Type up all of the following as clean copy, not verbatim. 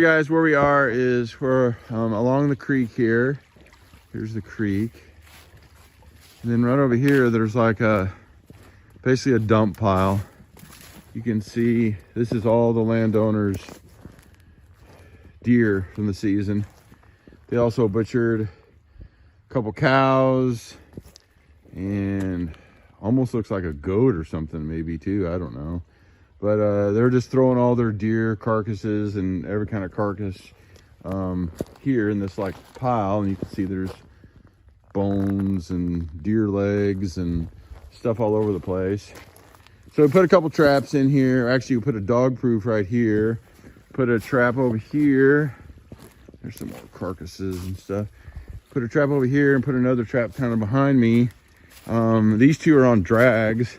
Alright guys, where we are is we're along the creek here. Here's the creek. And then right over here there's like basically a dump pile. You can see this is all the landowners' deer from the season. They also butchered a couple cows and almost looks like a goat or something maybe too, I don't know. But they're just throwing all their deer carcasses and every kind of carcass here in this like pile, and you can see there's bones and deer legs and stuff all over the place. So we put a couple traps in here. Actually, we put a dog proof right here. Put a trap over here. There's some more carcasses and stuff. Put a trap over here and put another trap kind of behind me. These two are on drags.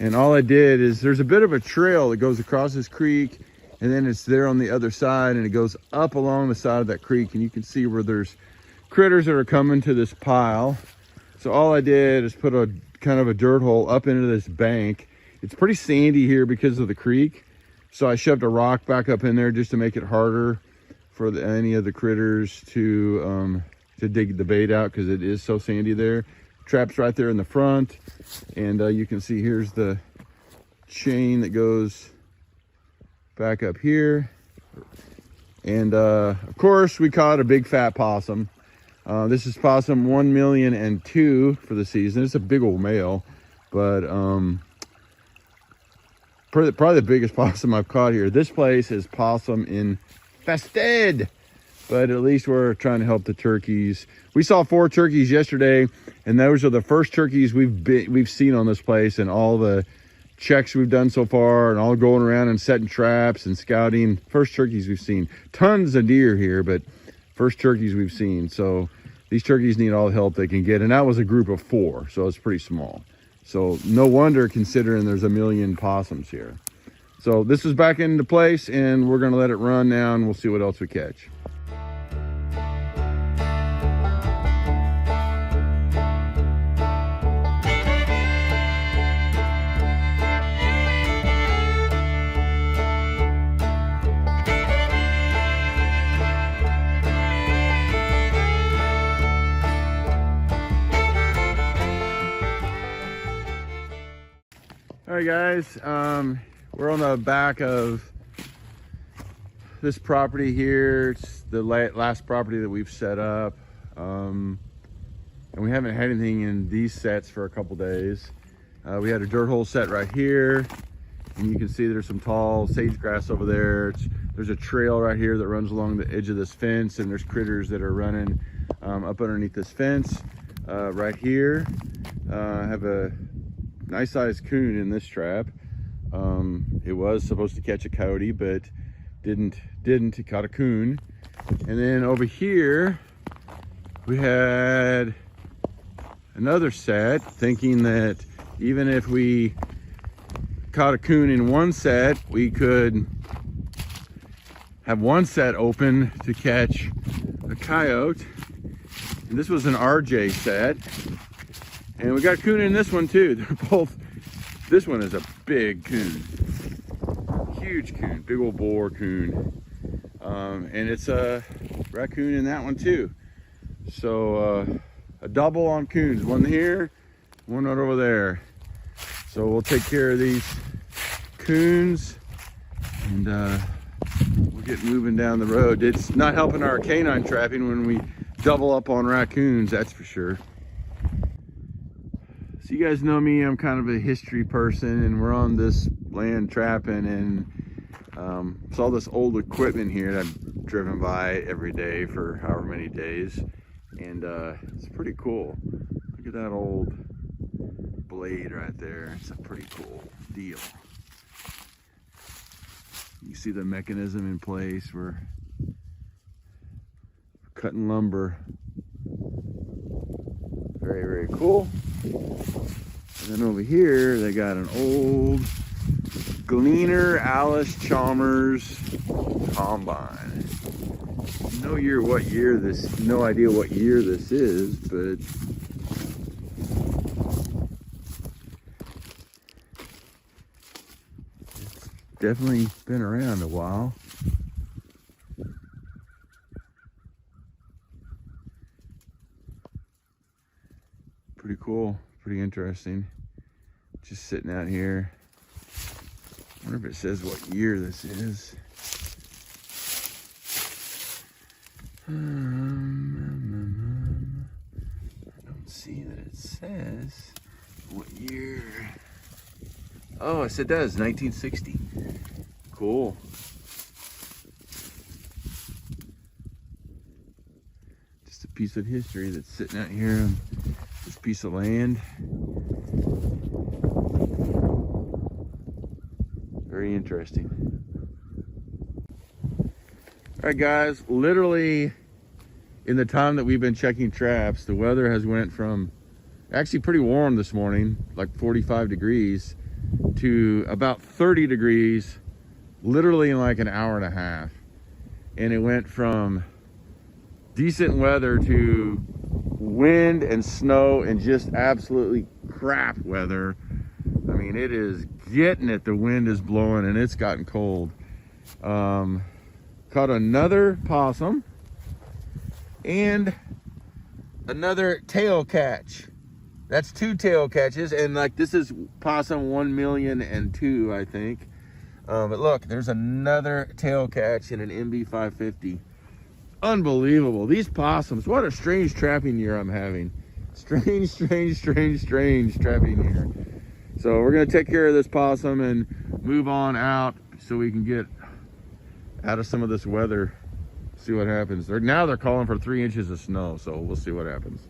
And all I did is there's a bit of a trail that goes across this creek, and then it's there on the other side, and it goes up along the side of that creek, and you can see where there's critters that are coming to this pile. So all I did is put a kind of a dirt hole up into this bank. It's pretty sandy here because of the creek. So I shoved a rock back up in there just to make it harder for any of the critters to dig the bait out, because it is so sandy there. Traps right there in the front, and you can see here's the chain that goes back up here. And of course we caught a big fat possum. This is possum 1,000,002 for the season. It's a big old male, but probably the biggest possum I've caught here. This place is possum infested, but at least we're trying to help the turkeys. We saw 4 turkeys yesterday, and those are the first turkeys we've seen on this place, and all the checks we've done so far, and all going around and setting traps and scouting. First turkeys we've seen. Tons of deer here, but first turkeys we've seen. So these turkeys need all the help they can get, and that was a group of 4, so it's pretty small. So no wonder, considering there's a million possums here. So this is back into place, and we're gonna let it run now, and we'll see what else we catch. All right guys, we're on the back of this property here. It's the last property that we've set up, and we haven't had anything in these sets for a couple days. We had a dirt hole set right here, and you can see there's some tall sage grass over there. There's a trail right here that runs along the edge of this fence, and there's critters that are running up underneath this fence. Right here, I have a nice sized coon in this trap. It was supposed to catch a coyote, but didn't. It caught a coon. And then over here we had another set, thinking that even if we caught a coon in one set, we could have one set open to catch a coyote. And this was an RJ set. And we got coon in this one too. They're both, this one is a big coon. Huge coon, big old boar coon. And it's a raccoon in that one too. So a double on coons, one here, one right over there. So we'll take care of these coons, and we'll get moving down the road. It's not helping our canine trapping when we double up on raccoons, that's for sure. So you guys know me, I'm kind of a history person, and we're on this land trapping, and it's all this old equipment here that I've driven by every day for however many days, and it's pretty cool. Look at that old blade right there. It's a pretty cool deal. You see the mechanism in place. We're cutting lumber. Very, very cool. And then over here, they got an old Gleaner Alice Chalmers combine. No idea what year this is, but it's definitely been around a while. Pretty cool, pretty interesting. Just sitting out here. I wonder if it says what year this is. I don't see that it says what year. Oh, yes, it does, 1960. Cool. Just a piece of history that's sitting out here on this piece of land. Very interesting. All right, guys, literally in the time that we've been checking traps, the weather has went from actually pretty warm this morning, like 45 degrees, to about 30 degrees, literally in like an hour and a half. And it went from decent weather to wind and snow and just absolutely crap weather. I mean, it is getting it. The wind is blowing and it's gotten cold. Caught another possum and another tail catch. That's 2 tail catches, and like this is possum 1,000,002, I think. But look, there's another tail catch in an MB 550. Unbelievable. These possums, what a strange trapping year I'm having. Strange trapping year. So we're gonna take care of this possum and move on out so we can get out of some of this weather. See what happens. Now they're calling for 3 inches of snow, so we'll see what happens.